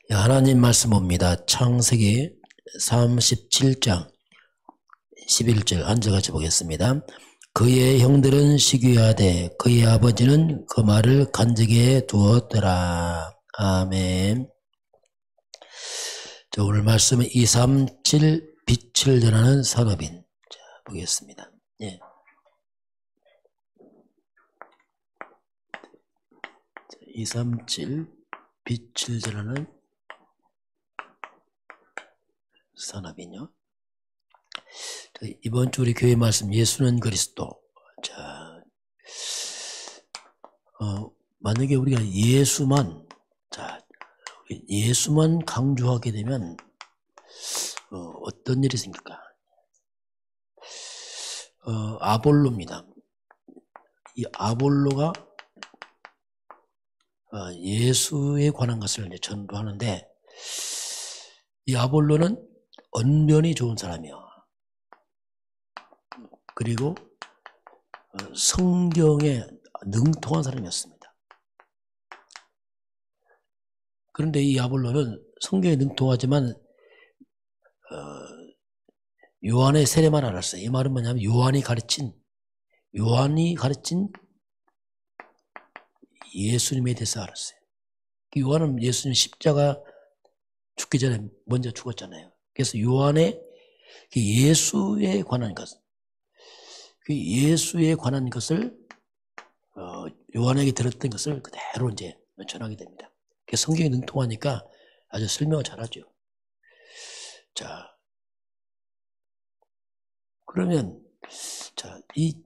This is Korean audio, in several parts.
하나님 말씀 봅니다. 창세기 37장 11절 앉아같이 보겠습니다. 그의 형들은 시기하되 그의 아버지는 그 말을 간직해 두었더라. 아멘. 자, 오늘 말씀은 237 빛을 전하는 산업인. 자, 보겠습니다. 예. 237 빛을 전하는 산업인요. 이번 주 우리 교회 말씀 예수는 그리스도. 자, 만약에 우리가 예수만 강조하게 되면 어떤 일이 생길까? 아볼로입니다. 이 아볼로가 예수에 관한 것을 이제 전도하는데, 이 아볼로는 언변이 좋은 사람이요. 그리고 성경에 능통한 사람이었습니다. 그런데 이 아볼로는 성경에 능통하지만 요한의 세례만 알았어요. 이 말은 뭐냐면 요한이 가르친 예수님에 대해서 알았어요. 요한은 예수님 십자가 죽기 전에 먼저 죽었잖아요. 그래서 요한의 예수에 관한 것을 요한에게 들었던 것을 그대로 이제 전하게 됩니다. 성경이 능통하니까 아주 설명을 잘하죠. 자, 그러면 이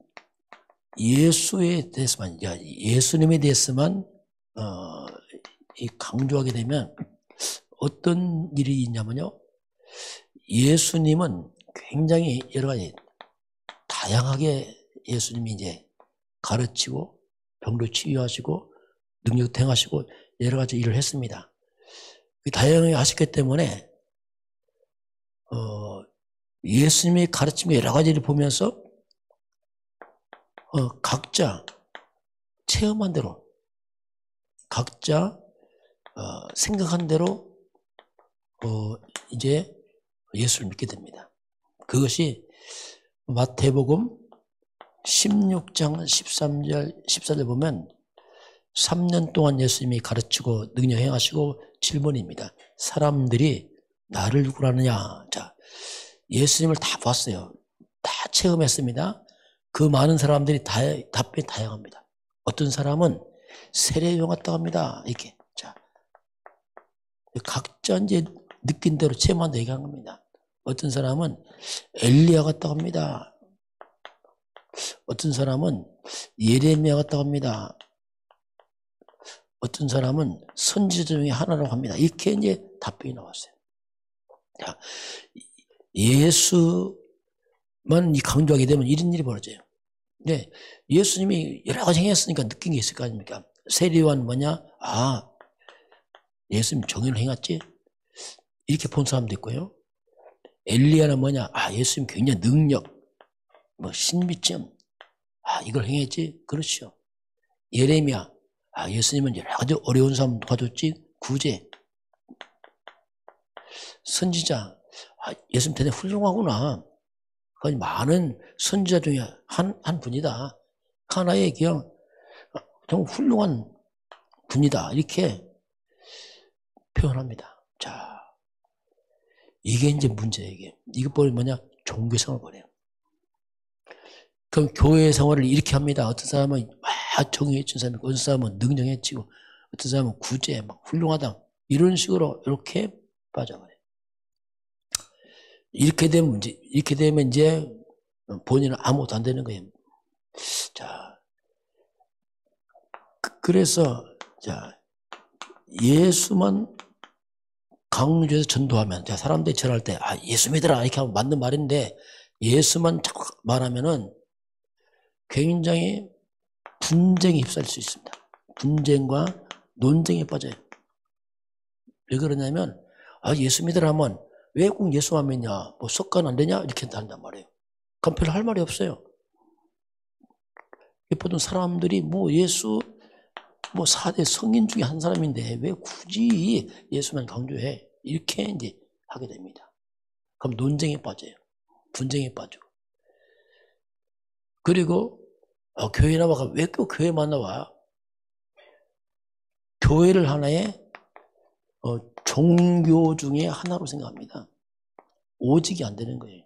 예수에 대해서만, 예수님에 대해서만 이 강조하게 되면 어떤 일이 있냐면요, 예수님은 굉장히 여러 가지 다양하게 예수님이 이제 가르치고 병도 치유하시고 능력 행하시고 여러 가지 일을 했습니다. 다양하게 하셨기 때문에 예수님의 가르침의 여러 가지를 보면서 각자 체험한 대로, 각자 생각한 대로 이제 예수를 믿게 됩니다. 그것이 마태복음 16장 14절 보면 3년 동안 예수님이 가르치고 능력 행하시고 질문입니다. 사람들이 나를 누구로 아느냐? 자, 예수님을 다 봤어요. 다 체험했습니다. 그 많은 사람들이 답변이 다양합니다. 어떤 사람은 세례요한 같다고 합니다. 이렇게. 자, 각자 이제 느낀 대로 체험한 대로 얘기한 겁니다. 어떤 사람은 엘리야 같다고 합니다. 어떤 사람은 예레미야 같다고 합니다. 어떤 사람은 선지자 중에 하나라고 합니다. 이렇게 이제 답변이 나왔어요. 자, 예수만 강조하게 되면 이런 일이 벌어져요. 네, 예수님이 여러 가지 행했으니까 느낀 게 있을 거 아닙니까? 세례요한 뭐냐? 예수님 정의를 행했지? 이렇게 본 사람도 있고요. 엘리야는 뭐냐? 예수님 굉장히 능력, 신비점, 이걸 행했지? 그렇죠. 예레미야, 예수님은 여러 가지 어려운 사람 도와줬지? 구제. 선지자, 예수님 대단히 훌륭하구나. 많은 선지자 중에 한 분이다. 하나의 그냥 정말 훌륭한 분이다. 이렇게 표현합니다. 자, 이게 이제 문제예요. 이게 뭐냐? 종교생활을 버려요. 그럼 교회 생활을 이렇게 합니다. 어떤 사람은 정의해준 사람이고, 어떤 사람은 능력해지고, 어떤 사람은 구제, 훌륭하다. 이런 식으로 이렇게 빠져버려요. 이렇게 되면 이제 본인은 아무것도 안 되는 거예요. 자, 그래서 예수만 강조해서 전도하면, 사람들이 전할 때 예수 믿으라 이렇게 하면 맞는 말인데, 예수만 자꾸 말하면은 굉장히 분쟁에 휩싸일 수 있습니다. 분쟁과 논쟁에 빠져요. 왜 그러냐면 예수 믿으라 하면 왜 꼭 예수만 믿냐? 석관 안 되냐? 이렇게 한단 말이에요. 그럼 별로 할 말이 없어요. 보통 사람들이 예수 뭐 4대 성인 중에 한 사람인데 왜 굳이 예수만 강조해? 이렇게 이제 하게 됩니다. 그럼 논쟁에 빠져요. 분쟁에 빠지고. 그리고 교회 나와가 왜 또 교회만 나와? 교회를 하나의 종교 중에 하나로 생각합니다. 오직이 안 되는 거예요.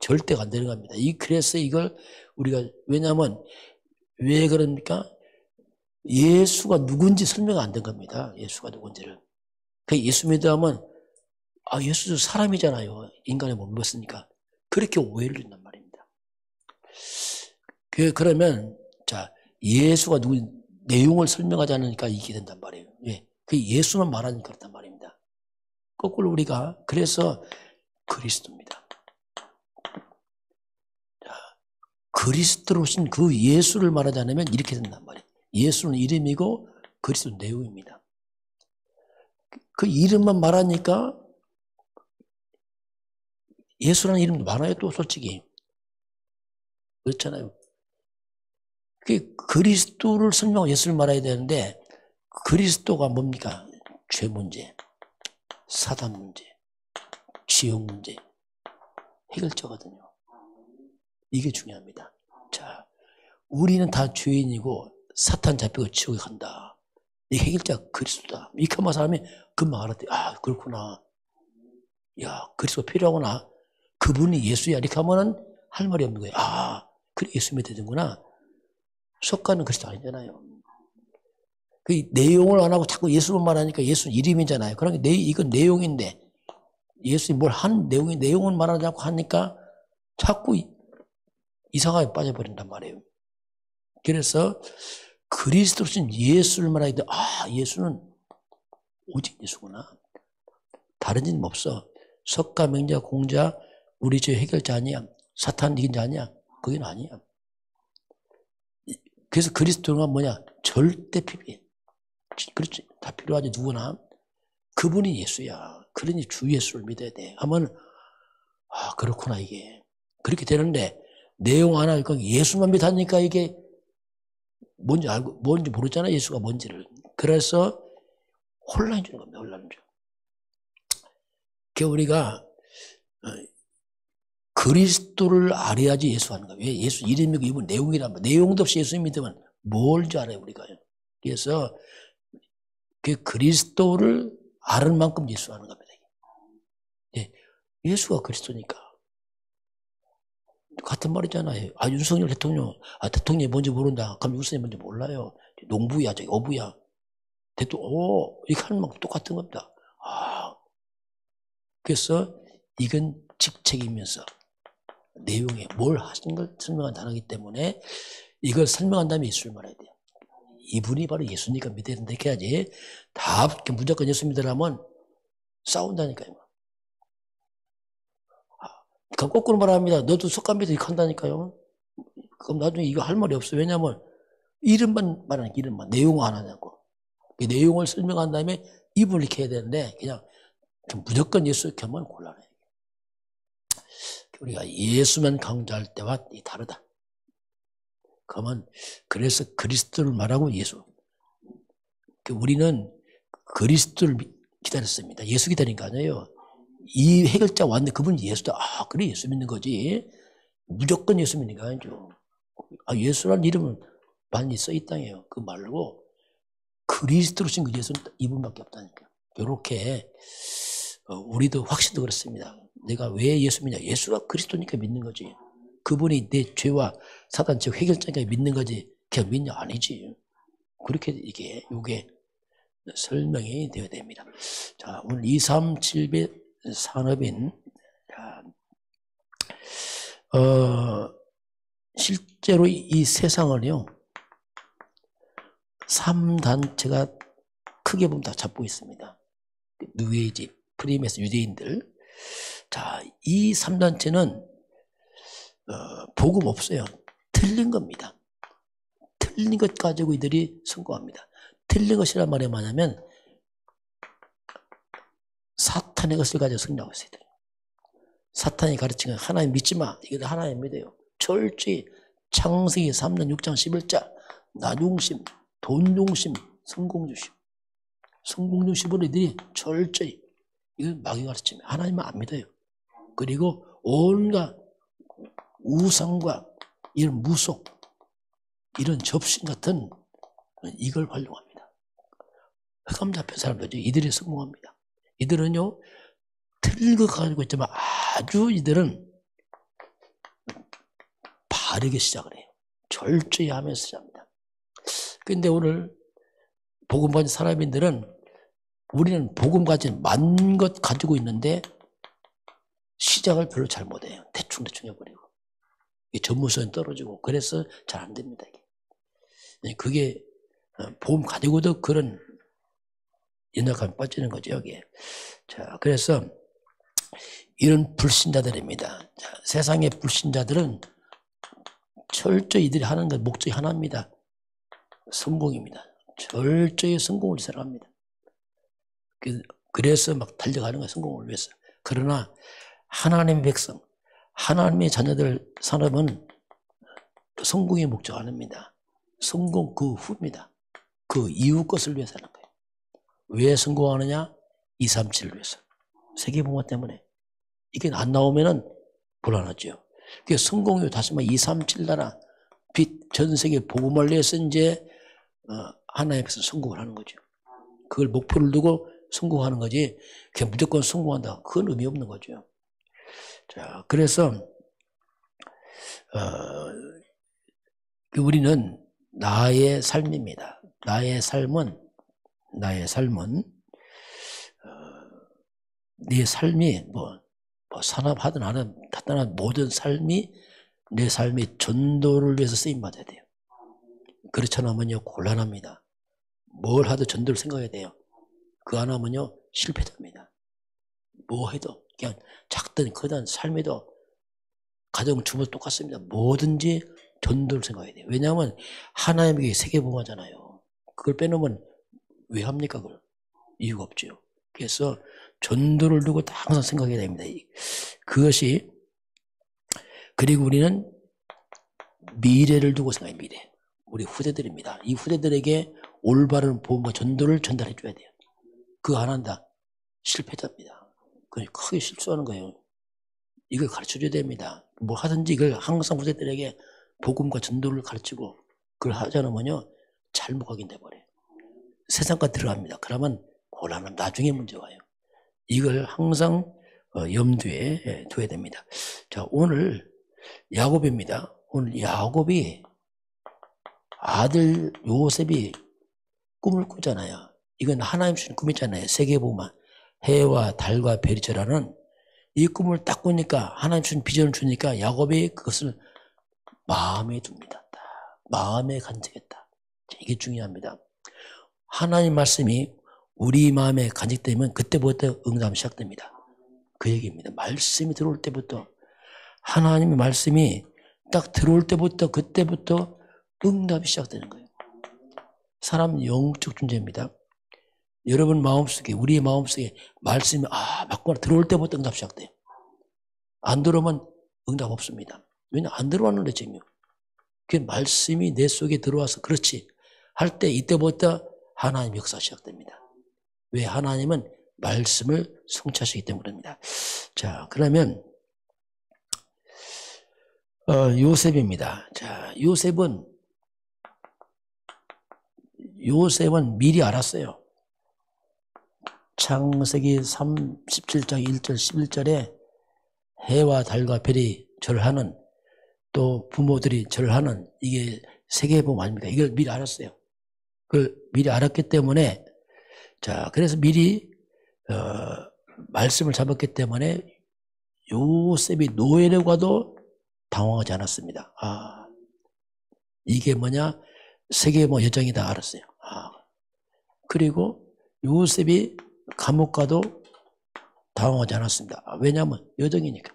절대가 안 되는 겁니다. 그래서 이걸 우리가, 왜냐하면 왜 그럽니까? 예수가 누군지 설명 안 된 겁니다. 예수가 누군지를. 예수 믿으면 예수도 사람이잖아요. 인간의 몸을 입었으니까. 그렇게 오해를 준단 말입니다. 그러면 자, 예수가 누구 내용을 설명하지 않으니까 이게 된단 말이에요. 왜? 예수만 말하니까 그렇단 말입니다. 거꾸로 우리가 그래서 그리스도입니다. 자, 그리스도로 오신 그 예수를 말하지 않으면 이렇게 된단 말이에요. 예수는 이름이고 그리스도는 내용입니다. 그 이름만 말하니까 예수라는 이름도 많아요. 또 솔직히 그렇잖아요. 그리스도를 설명하고 예수를 말해야 되는데 그리스도가 뭡니까? 죄 문제, 사단 문제, 지옥 문제 해결자거든요. 이게 중요합니다. 자, 우리는 다 죄인이고 사탄 잡히고 지옥에 간다. 이 해결자가 그리스도다. 이렇게 말 사람이 금방 알았대. 그렇구나. 야, 그리스도가 필요하구나. 그분이 예수야. 이렇게 하면은 할 말이 없는 거예요. 그래, 예수 믿어야 되는구나. 석가는 그리스도 아니잖아요. 그 내용을 안 하고 자꾸 예수만 말하니까 예수 이름이잖아요. 그러니까 이건 내용인데 예수님 뭘 한 내용은 말하지 않고 하니까 자꾸 이상하게 빠져버린단 말이에요. 그래서 그리스도신 예수를 말하게 돼. 예수는 오직 예수구나. 다른 이름 없어. 석가, 명자, 공자, 우리 죄 해결자 아니야. 사탄 이긴 자 아니야. 그건 아니야. 그래서 그리스도가 뭐냐? 절대 필요해. 그렇지. 다 필요하지, 누구나. 그분이 예수야. 그러니 주 예수를 믿어야 돼. 하면, 그렇구나, 이게. 그렇게 되는데, 내용 하나 읽고 예수만 믿으니까 이게 뭔지 알고, 뭔지 모르잖아, 예수가 뭔지를. 그래서 혼란이 주는 겁니다, 혼란을 줘. 우리가, 그리스도를 알아야지 예수 하는 거예요. 왜? 예수 이름이고 이분 내용이란 말. 내용도 없이 예수 믿으면 뭘 줄 알아요, 우리가요. 그래서 그리스도를 아는 만큼 예수 하는 겁니다. 예수가 그리스도니까. 같은 말이잖아요. 윤석열 대통령, 대통령이 뭔지 모른다. 그럼 윤석열이 뭔지 몰라요. 농부야, 어부야. 대통령, 이렇게 하는 만큼 똑같은 겁니다. 그래서 이건 직책이면서 내용에 뭘 하신 걸 설명한 단어이기 때문에 이걸 설명한 다음에 예수를 말해야 돼요. 이분이 바로 예수니까 믿어야 된다. 이렇게 해야지. 다 무조건 예수 믿으라면 싸운다니까요. 그럼 거꾸로 말합니다. 너도 석가 믿어 이렇게 한다니까요. 그럼 나중에 이거 할 말이 없어. 왜냐면 이름만 말하는 이름만. 내용을 안 하냐고. 그 내용을 설명한 다음에 이분을 이렇게 해야 되는데 그냥 무조건 예수 이렇게 하면 곤란해. 우리가 예수만 강조할 때와 다르다. 그러면 그래서 그리스도를 말하고 예수. 우리는 그리스도를 기다렸습니다. 예수 기다린 거 아니에요. 이 해결자 왔는데 그분이 예수다. 그래 예수 믿는 거지. 무조건 예수 믿는 거 아니죠. 예수라는 이름은 많이 써있다해요. 그 말고 그리스도로 신 그 예수는 이분밖에 없다니까. 이렇게 우리도 확신도 그렇습니다. 내가 왜 예수 믿냐? 예수가 그리스도니까 믿는 거지. 그분이 내 죄와 사단 죄 해결자니까 믿는 거지. 그냥 믿냐? 아니지. 그렇게 이게 설명이 되어야 됩니다. 자, 오늘 237배 산업인 실제로 이 세상을요 3단체가 크게 보면 다 잡고 있습니다. 뉴에이지, 프리메스, 유대인들. 자, 이 3단체는 복음 없어요. 틀린 겁니다. 틀린 것 가지고 이들이 성공합니다. 틀린 것이란 말이 뭐냐면 사탄의 것을 가지고 성공하고 있어요. 사탄이 가르치는 하나님 믿지 마. 이게 하나님 믿어요. 철저히 창세기 3장 6장 11자 나중심 돈 중심, 성공 중심. 성공 중심으로 이들이 철저히, 이건 마귀 가르침이에요. 하나님은 안 믿어요. 그리고 온갖 우상과 이런 무속, 이런 접신 같은 이걸 활용합니다. 흑암 잡힌 사람들이죠. 이들이 성공합니다. 이들은요, 틀거 가지고 있지만 아주 이들은 바르게 시작을 해요. 철저히 하면서 시작합니다. 근데 오늘 복음 가진 사람인들은 우리는 복음 가진 많은 것 가지고 있는데 시작을 별로 잘 못해요. 대충 해버리고. 전문성이 떨어지고 그래서 잘 안 됩니다. 그게 복음 가지고도 그런 연약함이 빠지는 거죠. 여기에. 자, 그래서 이런 불신자들입니다. 자, 세상의 불신자들은 철저히 이들이 하는 것 목적이 하나입니다. 성공입니다. 철저히 성공을 생각합니다. 그래서 막 달려가는 거예요. 성공을 위해서. 그러나 하나님의 백성, 하나님의 자녀들 사람은 성공의 목적 아닙니다. 성공 그 후입니다. 그 이후 것을 위해서 하는 거예요. 왜 성공하느냐? 237을 위해서. 세계복음 때문에. 이게 안 나오면은 불안하죠. 그게 성공이 다시 말해 237 나라 빛 전 세계 복음을 위해서 이제 하나의 백성 성공을 하는 거죠. 그걸 목표를 두고 성공하는 거지. 그냥 무조건 성공한다. 그건 의미 없는 거죠. 자, 그래서 우리는 나의 삶입니다. 나의 삶은 네 삶이 산업하든 하든 간단한 모든 삶이 내 삶이 전도를 위해서 쓰임받아야 돼요. 그렇지 않으면요 곤란합니다. 뭘 하도 전도를 생각해야 돼요. 그거 안 하면요 실패됩니다. 뭐 해도 그냥 작든 크든 삶에도 가정 주부 똑같습니다. 뭐든지 전도를 생각해야 돼요. 왜냐하면 하나님에게 세계복음하잖아요. 그걸 빼놓으면 왜 합니까? 그걸 이유가 없죠. 그래서 전도를 두고 항상 생각해야 됩니다. 그것이 그리고 우리는 미래를 두고 생각해요. 미래. 우리 후대들입니다. 이 후대들에게 올바른 복음과 전도를 전달해 줘야 돼요. 그거 안 한다. 실패자입니다. 그게 크게 실수하는 거예요. 이걸 가르쳐줘야 됩니다. 뭐 하든지 이걸 항상 후대들에게 복음과 전도를 가르치고 그걸 하지 않으면요 잘못 가게 돼버려요. 세상과 들어갑니다. 그러면 곤란한 나중에 문제 와요. 이걸 항상 염두에 둬야 됩니다. 자, 오늘 야곱입니다. 오늘 야곱이 아들 요셉이 꿈을 꾸잖아요. 이건 하나님 주신 꿈이잖아요. 세계복음만 해와 달과 별이 절하는 이 꿈을 딱 꾸니까 하나님 주신 비전을 주니까 야곱이 그것을 마음에 둡니다. 마음에 간직했다. 이게 중요합니다. 하나님 말씀이 우리 마음에 간직되면 그때부터 응답이 시작됩니다. 그 얘기입니다. 말씀이 들어올 때부터 하나님의 말씀이 딱 들어올 때부터 그때부터 응답이 시작되는 거예요. 사람은 영적 존재입니다. 여러분 마음속에 우리의 마음속에 말씀이 맞구나 들어올 때부터 응답 시작돼요. 안 들어오면 응답 없습니다. 왜냐하면 안 들어왔는데 지금 그 말씀이 내 속에 들어와서 그렇지 할 때 이때부터 하나님 역사 시작됩니다. 왜? 하나님은 말씀을 성취하시기 때문입니다. 자, 그러면 요셉입니다. 자, 요셉은 미리 알았어요. 창세기 37장 1절 11절에 해와 달과 별이 절하는 또 부모들이 절하는 이게 세계복음 아닙니까? 이걸 미리 알았어요. 그걸 미리 알았기 때문에 자, 그래서 미리 말씀을 잡았기 때문에 요셉이 노예를 가도 당황하지 않았습니다. 이게 뭐냐? 세계복음 여정이다 알았어요. 그리고 요셉이 감옥 가도 당황하지 않았습니다. 왜냐하면 여정이니까.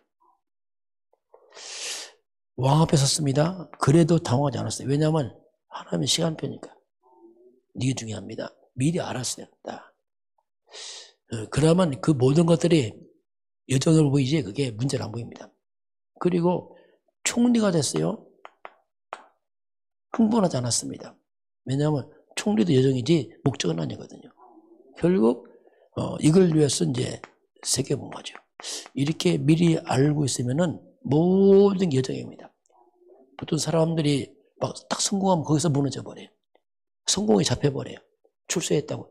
왕 앞에 섰습니다. 그래도 당황하지 않았어요. 왜냐하면 하나님의 시간표니까. 이게 중요합니다. 미리 알았어요. 그러면 그 모든 것들이 여정으로 보이지 그게 문제는 안 보입니다. 그리고 총리가 됐어요. 흥분하지 않았습니다. 왜냐하면 총리도 여정이지 목적은 아니거든요. 결국 이걸 위해서 이제 세계봉화죠. 이렇게 미리 알고 있으면은 모든 여정입니다. 보통 사람들이 막 딱 성공하면 거기서 무너져 버려요. 성공에 잡혀버려요. 출세했다고.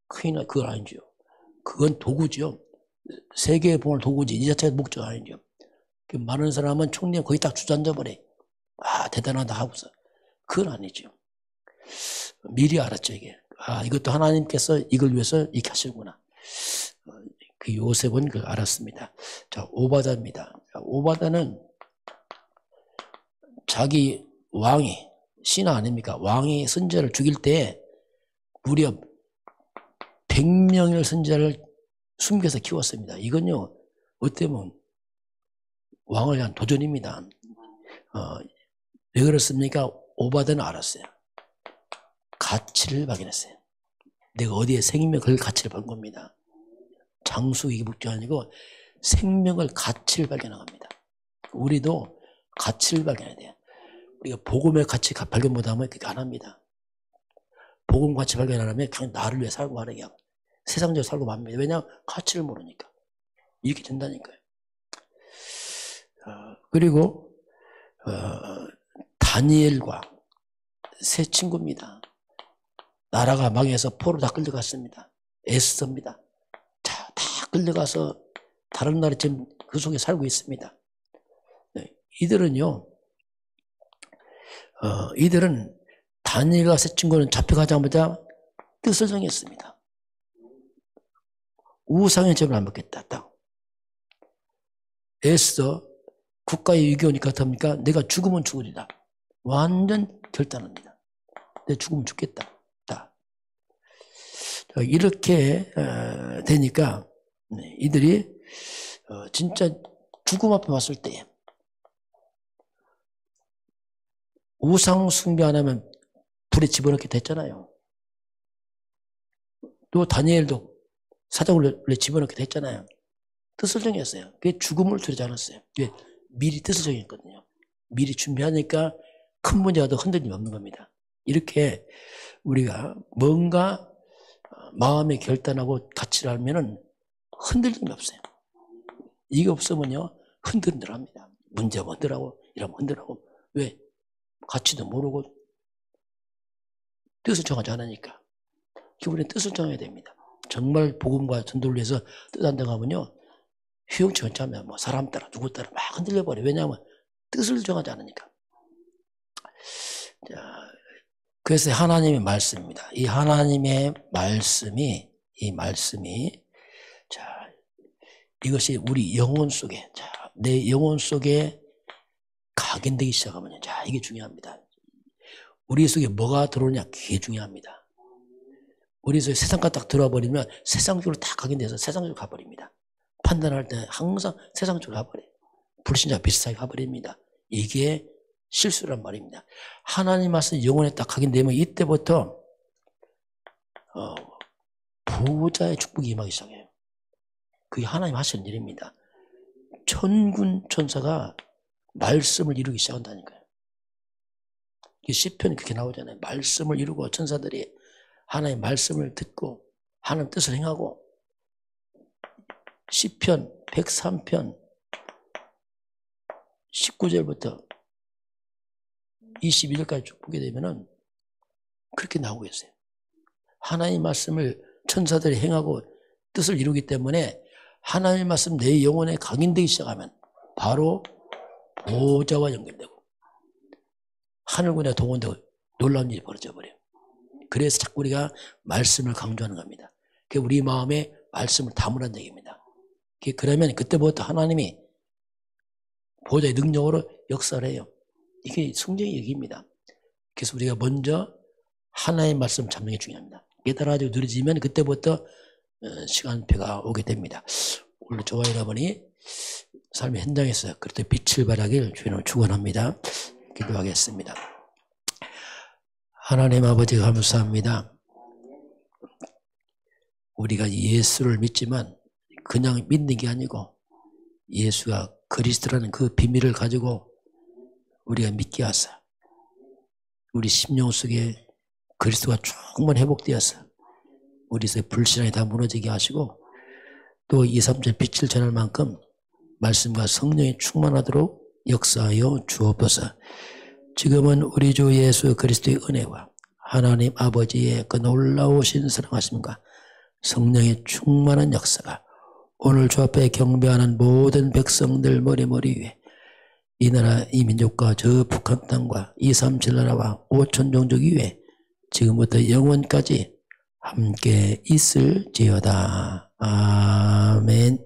큰일 나, 그건 아니죠. 그건 도구죠. 세계의 봉을 도구지. 이 자체가 목적 아니죠. 많은 사람은 총리는 거의 딱 주저앉아 버려요. 아, 대단하다 하고서. 그건 아니죠. 미리 알았죠, 이게. 아, 이것도 하나님께서 이걸 위해서 이렇게 하시는구나. 그 요셉은 그걸 알았습니다. 자, 오바다입니다. 오바다는 자기 왕이, 신하 아닙니까? 왕이 선지자를 죽일 때 무려 100명의 선지자를 숨겨서 키웠습니다. 이건요, 어떻게 보면 왕을 위한 도전입니다. 왜 그렇습니까? 오바다는 알았어요. 가치를 발견했어요. 내가 어디에 생명, 그 가치를 본 겁니다. 장수 이게 목적 아니고 생명을 가치를 발견한 겁니다. 우리도 가치를 발견해야 돼요. 우리가 복음의 가치 발견 못하면 그렇게 안 합니다. 복음 가치 발견 안 하면 그냥 나를 위해 살고 하는 게 세상적으로 살고 맙니다. 왜냐하면 가치를 모르니까. 이렇게 된다니까요. 그리고 다니엘과 세 친구입니다. 나라가 망해서 포로 다 끌려갔습니다. 에스더입니다. 자, 다 끌려가서 다른 나라에 지금 그 속에 살고 있습니다. 이들은요, 이들은 다니엘과 세 친구는 잡혀가자마자 뜻을 정했습니다. 우상의 점을 안 먹겠다. 딱. 에스더 국가의 위기 오니까 어떡합니까? 내가 죽으면 죽으리라. 완전 결단합니다. 내가 죽으면 죽겠다. 딱. 이렇게 되니까 이들이 진짜 죽음 앞에 왔을 때 우상 숭배 안 하면 불에 집어넣게 됐잖아요. 또 다니엘도 사자굴에 집어넣게 됐잖아요. 뜻을 정했어요. 그게 죽음을 두려지 않았어요. 그게 미리 뜻을 정했거든요. 미리 준비하니까 큰 문제가 더 흔들림이 없는 겁니다. 이렇게 우리가 뭔가 마음의 결단하고 가치를 알면은 흔들림이 없어요. 이게 없으면요, 흔들흔들합니다. 문제가 흔들하고, 이러면 흔들하고. 왜? 가치도 모르고 뜻을 정하지 않으니까. 우리는 뜻을 정해야 됩니다. 정말 복음과 전도를 위해서 뜻 안 정하면요, 휘용치 않자면 뭐 사람 따라 누구 따라 막 흔들려버려. 왜냐하면 뜻을 정하지 않으니까. 자, 그래서 하나님의 말씀입니다. 이 하나님의 말씀이, 자, 이것이 우리 영혼 속에, 자, 내 영혼 속에 각인되기 시작하면, 자, 이게 중요합니다. 우리 속에 뭐가 들어오냐, 그게 중요합니다. 우리 속에 세상과 딱 들어와버리면 세상적으로 다 각인돼서 세상적으로 가버립니다. 판단할 때 항상 세상적으로 가버려요. 불신자 비슷하게 가버립니다. 이게 실수란 말입니다. 하나님 말씀 영혼에 딱 각인되면 이때부터 보호자의 축복이 임하기 시작해요. 그게 하나님 하시는 일입니다. 천군 천사가 말씀을 이루기 시작한다니까요. 시편이 그렇게 나오잖아요. 말씀을 이루고 천사들이 하나님의 말씀을 듣고 하나님 뜻을 행하고, 시편 103편 19절부터 21절까지 쭉 보게 되면은 그렇게 나오고 있어요. 하나님의 말씀을 천사들이 행하고 뜻을 이루기 때문에 하나님의 말씀 내 영혼에 각인되기 시작하면 바로 보호자와 연결되고 하늘군에 동원되고 놀라운 일이 벌어져 버려요. 그래서 자꾸 우리가 말씀을 강조하는 겁니다. 그게 우리 마음에 말씀을 담으라는 얘기입니다. 그러면 그때부터 하나님이 보호자의 능력으로 역사를 해요. 이게 성경의 얘기입니다. 그래서 우리가 먼저 하나의 말씀 잡는 게 중요합니다. 깨달아지고 누려지면 그때부터 시간표가 오게 됩니다. 오늘 저와 여러분이 삶의 현장에서 그렇게 빛을 발하길 주님을 축원합니다. 기도하겠습니다. 하나님 아버지 감사합니다. 우리가 예수를 믿지만 그냥 믿는 게 아니고 예수가 그리스도라는 그 비밀을 가지고 우리가 믿게 하사 우리 심령 속에 그리스도가 충분히 회복되어서 우리의 불신앙이 다 무너지게 하시고 또 2, 3절 빛을 전할 만큼 말씀과 성령이 충만하도록 역사하여 주옵소서. 지금은 우리 주 예수 그리스도의 은혜와 하나님 아버지의 그 놀라우신 사랑하심과 성령의 충만한 역사가 오늘 주 앞에 경배하는 모든 백성들 머리 위에 이 나라 이 민족과 저 북한 땅과 2, 3, 7나라와 5천 종족 위에 지금부터 영원까지 함께 있을지어다. 아멘.